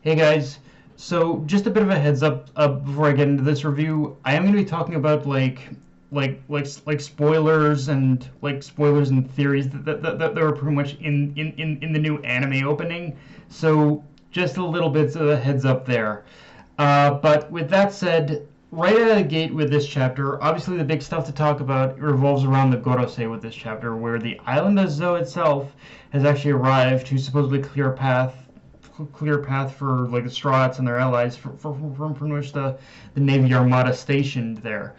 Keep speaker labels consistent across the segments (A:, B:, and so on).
A: Hey guys, so just a bit of a heads up before I get into this review. I am going to be talking about like spoilers and theories that are pretty much in the new anime opening. So just a little bit of a heads up there. But with that said, right out of the gate with this chapter, obviously the big stuff to talk about revolves around the Gorosei with this chapter, where the island of Zo itself has actually arrived to supposedly clear path for like the Straw Hats and their allies from which the Navy Armada stationed there.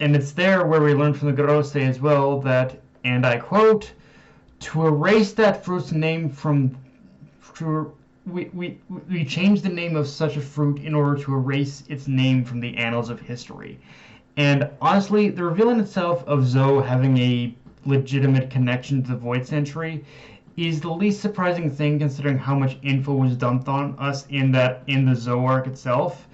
A: And it's there where we learn from the Gorosei as well that, and I quote, to erase that fruit's name from to we changed the name of such a fruit in order to erase its name from the annals of history. And honestly, the reveal in itself of Zo having a legitimate connection to the Void Century is the least surprising thing considering how much info was dumped on us in the Zo arc itself.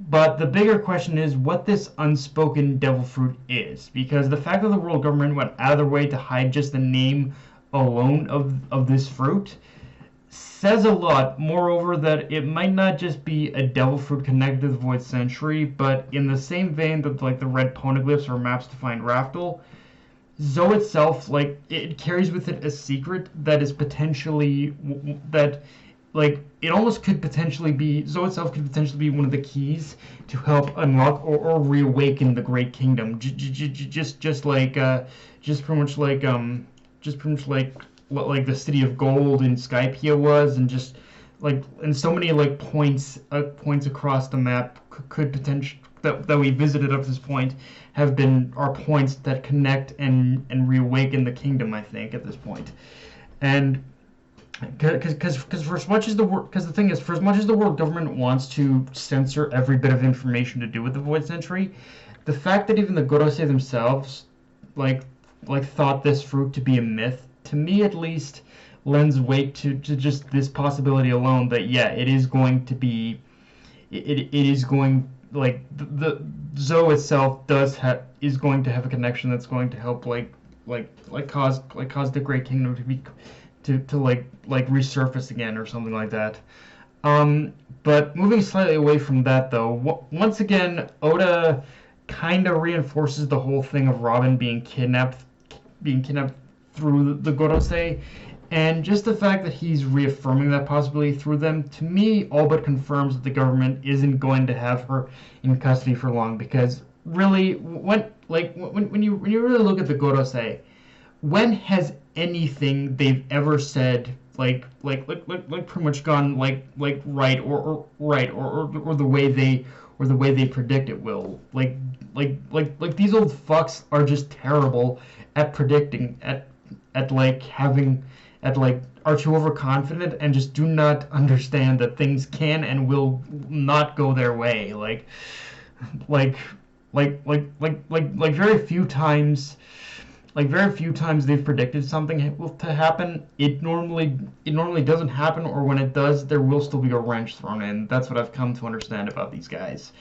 A: But the bigger question is what this unspoken devil fruit is, because the fact that the world government went out of their way to hide just the name alone of this fruit says a lot. Moreover, that it might not just be a devil fruit connected to the Void Century, but in the same vein that like the red poneglyphs or maps to find Raftel, Zo itself, like, it carries with it a secret that is potentially that, like, it almost could potentially be Zo itself could potentially be one of the keys to help unlock or reawaken the Great Kingdom. Just pretty much like the City of Gold in Skypiea was, and just like and so many like points across the map could potentially that we visited up to this point have been our points that connect and reawaken the kingdom, I think, at this point. And because for as much as the thing is, for as much as the world government wants to censor every bit of information to do with the Void Century, the fact that even the Gorosei themselves like thought this fruit to be a myth, to me at least, lends weight to just this possibility alone that yeah, it is going to be it is going, like, the Zo itself is going to have a connection that's going to help cause the Great Kingdom to be to resurface again or something like that. But moving slightly away from that though, once again Oda kind of reinforces the whole thing of Robin being kidnapped through the Gorosei. And just the fact that he's reaffirming that possibility through them, to me, all but confirms that the government isn't going to have her in custody for long. Because really, when you really look at the Gorosei, when has anything they've ever said pretty much gone right or the way they predict it will? Like these old fucks are just terrible at predicting, are too overconfident and just do not understand that things can and will not go their way. Very few times they've predicted something to happen. It normally doesn't happen, or when it does, there will still be a wrench thrown in. That's what I've come to understand about these guys.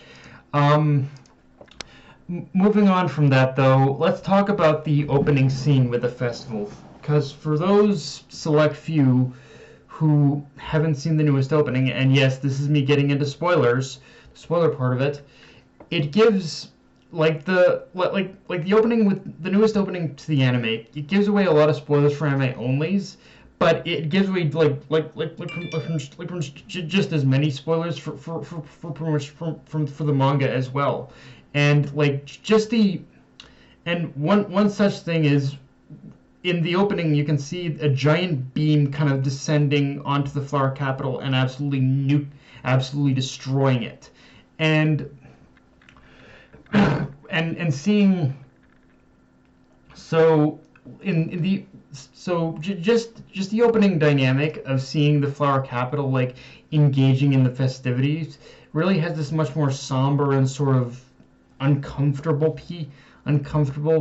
A: Moving on from that, though, let's talk about the opening scene with the festival. Because for those select few who haven't seen the newest opening, and yes, this is me getting into spoilers, the spoiler part of it, it gives the opening with the newest opening to the anime. It gives away a lot of spoilers for anime onlys, but it gives away just as many spoilers for pretty much for the manga as well. And one such thing is, in the opening, you can see a giant beam kind of descending onto the flower capital and absolutely destroying it, and seeing just the opening dynamic of seeing the flower capital engaging in the festivities really has this much more somber and sort of uncomfortable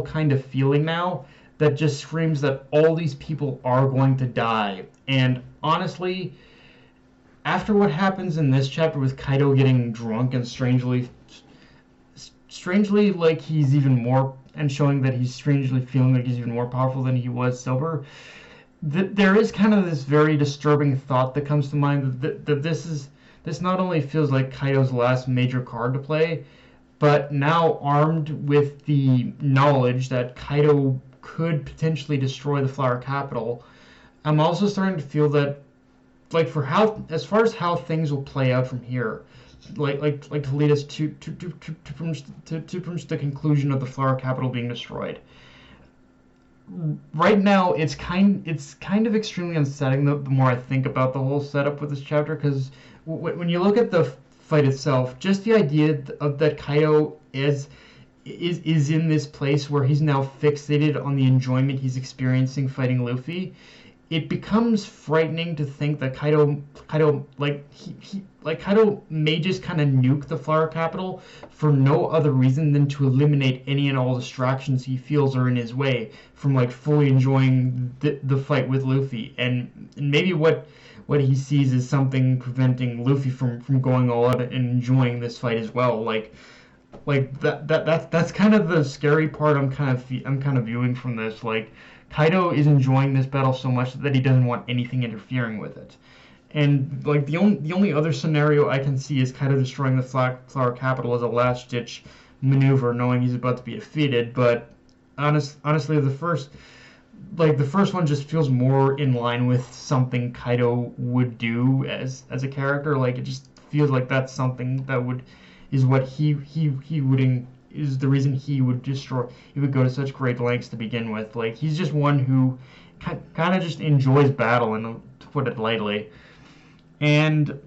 A: kind of feeling now, that just screams that all these people are going to die. And honestly, after what happens in this chapter with Kaido getting drunk and strangely like he's even more, and showing that he's strangely feeling like he's even more powerful than he was sober, there is kind of this very disturbing thought that comes to mind that this is this not only feels like Kaido's last major card to play, but now armed with the knowledge that Kaido could potentially destroy the Flower Capital, I'm also starting to feel that, like, for how, as far as how things will play out from here, like to lead us to the conclusion of the Flower Capital being destroyed. Right now, it's kind of extremely unsettling the more I think about the whole setup with this chapter, because when you look at the fight itself, just the idea of that Kaido is in this place where he's now fixated on the enjoyment he's experiencing fighting Luffy, it becomes frightening to think that Kaido Kaido may just kind of nuke the Flower Capital for no other reason than to eliminate any and all distractions he feels are in his way from like fully enjoying the fight with Luffy, and maybe what he sees is something preventing Luffy from going all out and enjoying this fight as well. That's kind of the scary part I'm kind of viewing from this. Like, Kaido is enjoying this battle so much that he doesn't want anything interfering with it. And like the only other scenario I can see is Kaido destroying the Flower Capital as a last ditch maneuver, knowing he's about to be defeated. But honestly, the first one just feels more in line with something Kaido would do as a character. Like, it just feels like that's something that is what he would is the reason he would go to such great lengths to begin with. Like, he's just one who kind of just enjoys battle, and to put it lightly. And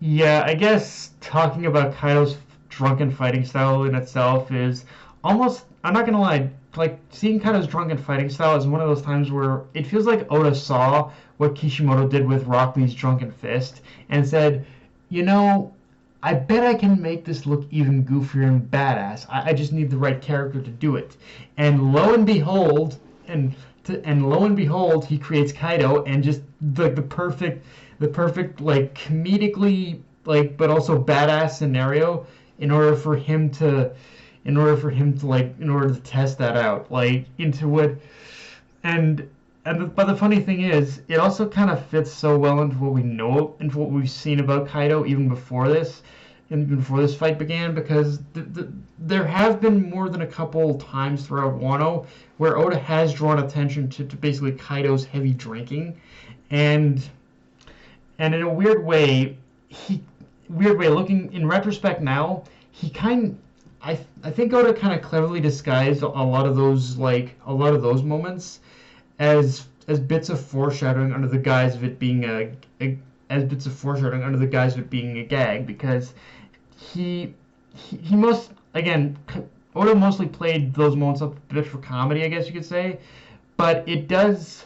A: yeah, I guess talking about Kaido's drunken fighting style in itself is almost, I'm not gonna lie, like, seeing Kaido's drunken fighting style is one of those times where it feels like Oda saw what Kishimoto did with Rock Lee's drunken fist and said, you know, I bet I can make this look even goofier and badass. I just need the right character to do it. And lo and behold, he creates Kaido, and just the perfect like comedically like but also badass scenario in order for him to test that out, like, into what but the funny thing is, it also kind of fits so well into what we know, into what we've seen about Kaido even before this fight began, because there have been more than a couple times throughout Wano where Oda has drawn attention to basically Kaido's heavy drinking, and in a weird way, looking in retrospect now, I think Oda kind of cleverly disguised a lot of those moments as bits of foreshadowing under the guise of it being a gag, because Oda mostly played those moments up a bit for comedy, I guess you could say, but it is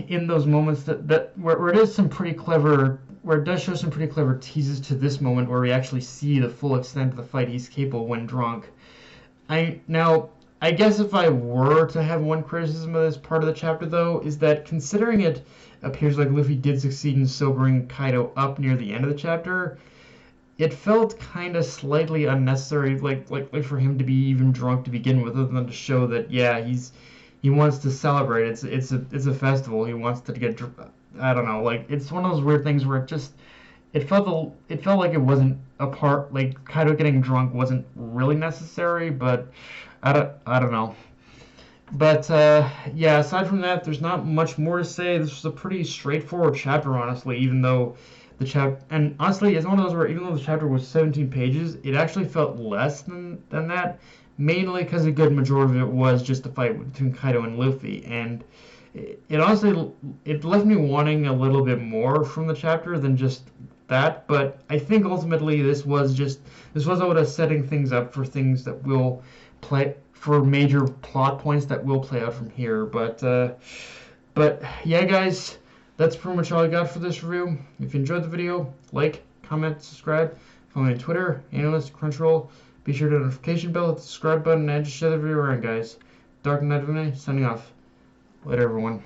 A: in those moments that where it is some pretty clever, where it does show some pretty clever teases to this moment where we actually see the full extent of the fight he's capable when drunk. I guess if I were to have one criticism of this part of the chapter, though, is that considering it appears like Luffy did succeed in sobering Kaido up near the end of the chapter, it felt kind of slightly unnecessary, like for him to be even drunk to begin with, other than to show that, yeah, he wants to celebrate. It's a festival. He wants to get, I don't know, like, it's one of those weird things where it felt like it wasn't a part, like, Kaido getting drunk wasn't really necessary, but I don't know. But yeah, aside from that, there's not much more to say. This was a pretty straightforward chapter, honestly, even though and honestly, it's one of those where even though the chapter was 17 pages, it actually felt less than that, mainly because a good majority of it was just the fight between Kaido and Luffy, and it honestly, it left me wanting a little bit more from the chapter than just that. But I think ultimately this was Oda setting things up for things that will play, for major plot points that will play out from here. But yeah, guys, that's pretty much all I got for this review. If you enjoyed the video, like, comment, subscribe, follow me on Twitter, Analyst, Crunchyroll. Be sure to hit the notification bell, hit the subscribe button, and just share the video around, guys. Dark Knight of Me, signing off. Later, everyone.